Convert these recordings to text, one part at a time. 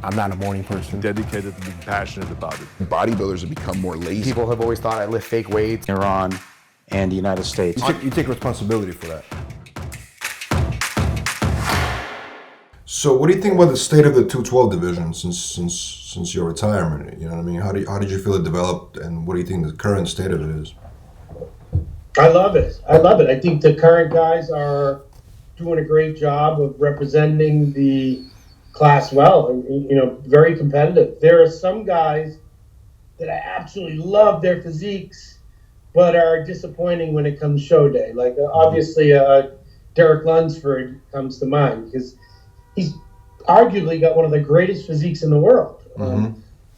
I'm not a morning person. Dedicated to being passionate about it. Bodybuilders have become more lazy. People have always thought I lift fake weights. Iran and the United States. You take responsibility for that. So what do you think about the state of the 212 division since your retirement? You know what I mean? How did you feel it developed, and what do you think the current state of it is? I love it. I think the current guys are doing a great job of representing the class well, and very competitive. There are some guys that I absolutely love their physiques, but are disappointing when it comes show day. Like obviously, Derek Lunsford comes to mind because he's arguably got one of the greatest physiques in the world,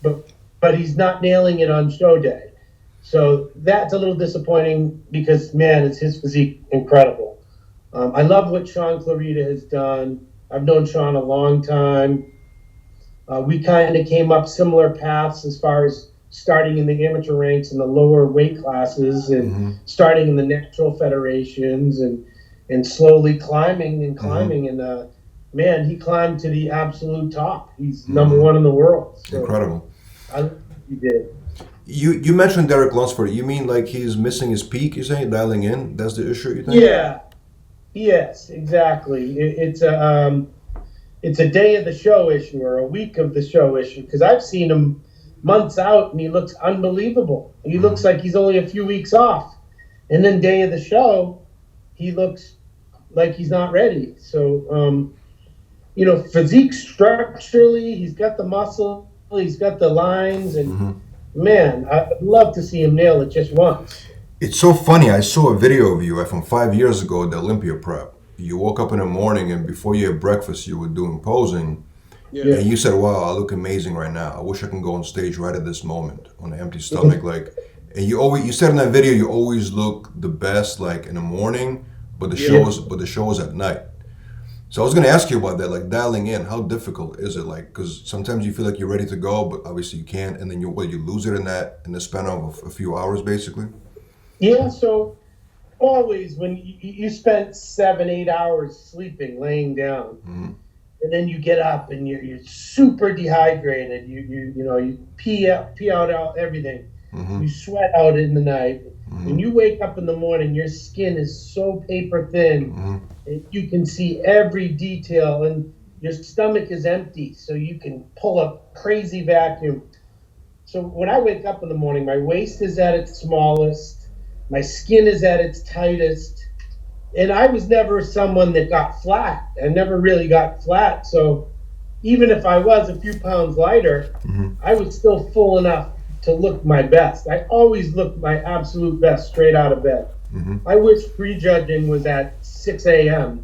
but he's not nailing it on show day. So that's a little disappointing because, man, is his physique incredible. I love what Sean Clarita has done. I've known Sean a long time. We kind of came up similar paths as far as starting in the amateur ranks in the lower weight classes and starting in the natural federations and slowly climbing. And, man, he climbed to the absolute top. He's number one in the world. So Incredible. He did. You mentioned Derek Lunsford. You mean like he's missing his peak, you say, dialing in? That's the issue, you think? Yeah. Yes, exactly. It's a day of the show issue or a week of the show issue because I've seen him months out and he looks unbelievable. He looks like he's only a few weeks off. And then day of the show, he looks like he's not ready. So, physique structurally, he's got the muscle, he's got the lines, and man, I'd love to see him nail it just once. It's so funny. I saw a video of you from 5 years ago at the Olympia prep. You woke up in the morning and before you had breakfast, you were doing posing. Yeah. And you said, wow, I look amazing right now. I wish I can go on stage right at this moment on an empty stomach. And you said in that video, you always look the best like in the morning, but the show is at night. So I was going to ask you about that, like dialing in. How difficult is it? Like, because sometimes you feel like you're ready to go, but obviously you can't, and then you lose it in the span of a few hours, basically. Yeah. So always when you spent 7-8 hours sleeping, laying down, and then you get up and you're super dehydrated. You pee out everything. You sweat out in the night. When you wake up in the morning, your skin is so paper thin. And you can see every detail, and your stomach is empty, so you can pull a crazy vacuum. So when I wake up in the morning, my waist is at its smallest, my skin is at its tightest, and I was never someone that got flat. I never really got flat, so even if I was a few pounds lighter, I was still full enough to look my best. I always looked my absolute best straight out of bed. I wish prejudging was at 6 a.m.,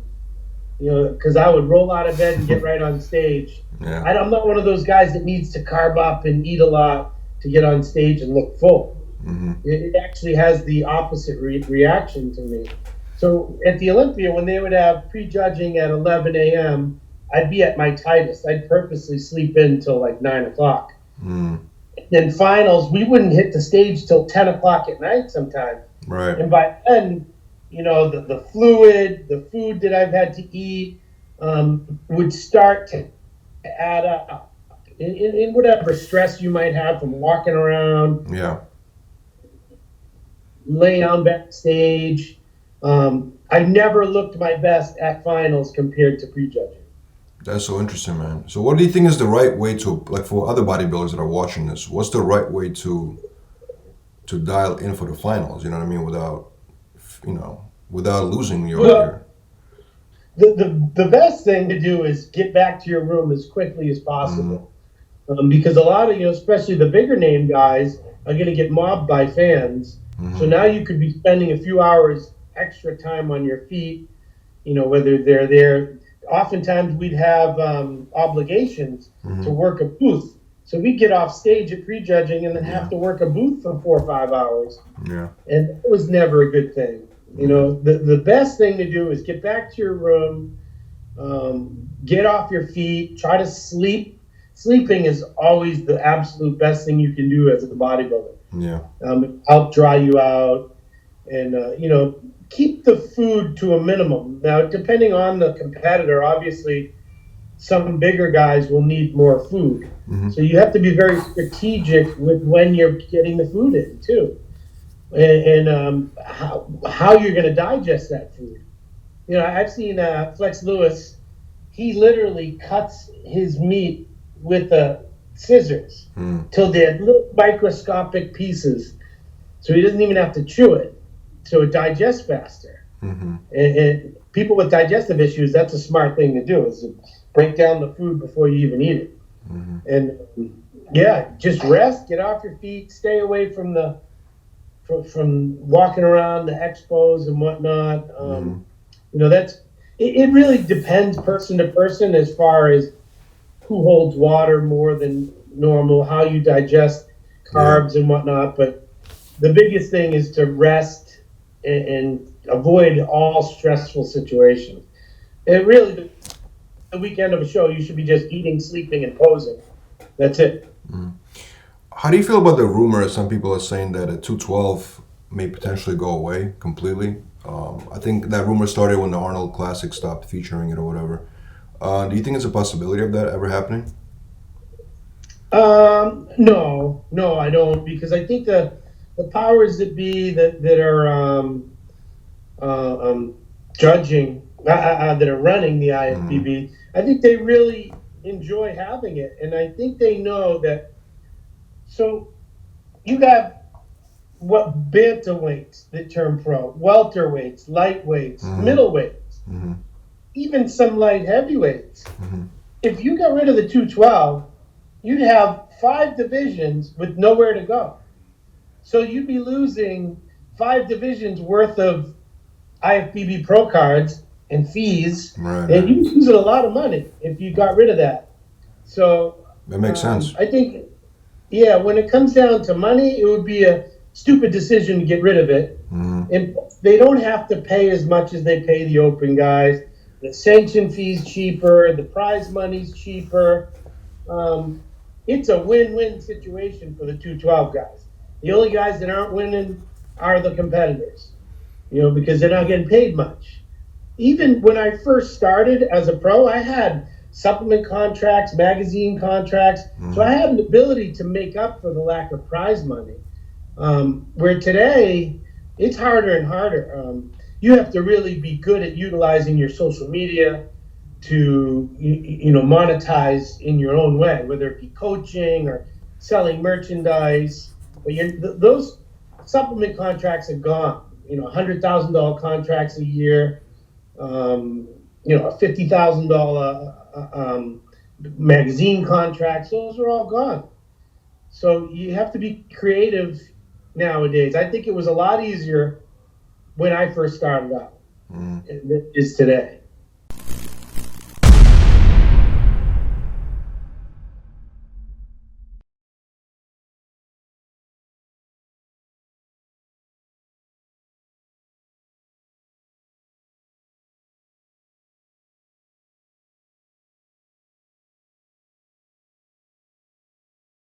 because I would roll out of bed and get right on stage. Yeah. I'm not one of those guys that needs to carb up and eat a lot to get on stage and look full. It actually has the opposite reaction to me. So at the Olympia, when they would have prejudging at 11 a.m., I'd be at my tightest. I'd purposely sleep in till like 9 o'clock. Then finals, we wouldn't hit the stage till 10 o'clock at night sometimes. Right. And by then, the fluid, the food that I've had to eat would start to add up. In whatever stress you might have from walking around, laying down backstage. I never looked my best at finals compared to prejudging. That's so interesting, man. So what do you think is the right way to, like for other bodybuilders that are watching this, what's the right way to dial in for the finals, you know what I mean, without losing your The best thing to do is get back to your room as quickly as possible. Because a lot of, especially the bigger name guys are going to get mobbed by fans. So now you could be spending a few hours extra time on your feet, whether they're there. Oftentimes we'd have obligations to work a booth. So we'd get off stage at prejudging and then have to work a booth for 4 or 5 hours. Yeah. And it was never a good thing. The best thing to do is get back to your room, get off your feet, try to sleep. Sleeping is always the absolute best thing you can do as a bodybuilder. Yeah. Help dry you out and, keep the food to a minimum. Now, depending on the competitor, obviously, some bigger guys will need more food. Mm-hmm. So you have to be very strategic with when you're getting the food in too, and how you're going to digest that food. You know, I've seen Flex Lewis. He literally cuts his meat with scissors till they're little microscopic pieces, so he doesn't even have to chew it, so it digests faster. Mm-hmm. And people with digestive issues, that's a smart thing to do, is to break down the food before you even eat it. Mm-hmm. And yeah, just rest, get off your feet, stay away from from walking around the expos and whatnot. You know, it really depends person to person as far as who holds water more than normal, how you digest carbs and whatnot. But the biggest thing is to rest and avoid all stressful situations. And really, the weekend of a show, you should be just eating, sleeping, and posing. That's it. How do you feel about the rumor? Some people are saying that a 212 may potentially go away completely. I think that rumor started when the Arnold Classic stopped featuring it or whatever. Do you think it's a possibility of that ever happening? No, I don't, because I think the powers that be that are judging, that are running the IFBB, I think they really enjoy having it, and I think they know that. So you got what bantamweights that turn pro, welterweights, lightweights, middleweights, even some light heavyweights. If you got rid of the 212, you'd have 5 divisions with nowhere to go. So you'd be losing 5 divisions worth of IFBB pro cards and fees, and you'd be losing a lot of money if you got rid of that. So that makes sense. I think, yeah, when it comes down to money, it would be a stupid decision to get rid of it. And they don't have to pay as much as they pay the open guys. The sanction fee's cheaper, the prize money's cheaper. It's a win-win situation for the 212 guys. The only guys that aren't winning are the competitors, you know, because they're not getting paid much. Even when I first started as a pro, I had supplement contracts, magazine contracts, so I had an ability to make up for the lack of prize money. Where today, it's harder and harder. You have to really be good at utilizing your social media to, you know, monetize in your own way, whether it be coaching or selling merchandise. But those supplement contracts are gone. You know, $100,000 contracts a year. You know, a $50,000 magazine contracts. Those are all gone. So you have to be creative nowadays. I think it was a lot easier when I first started out than it is today.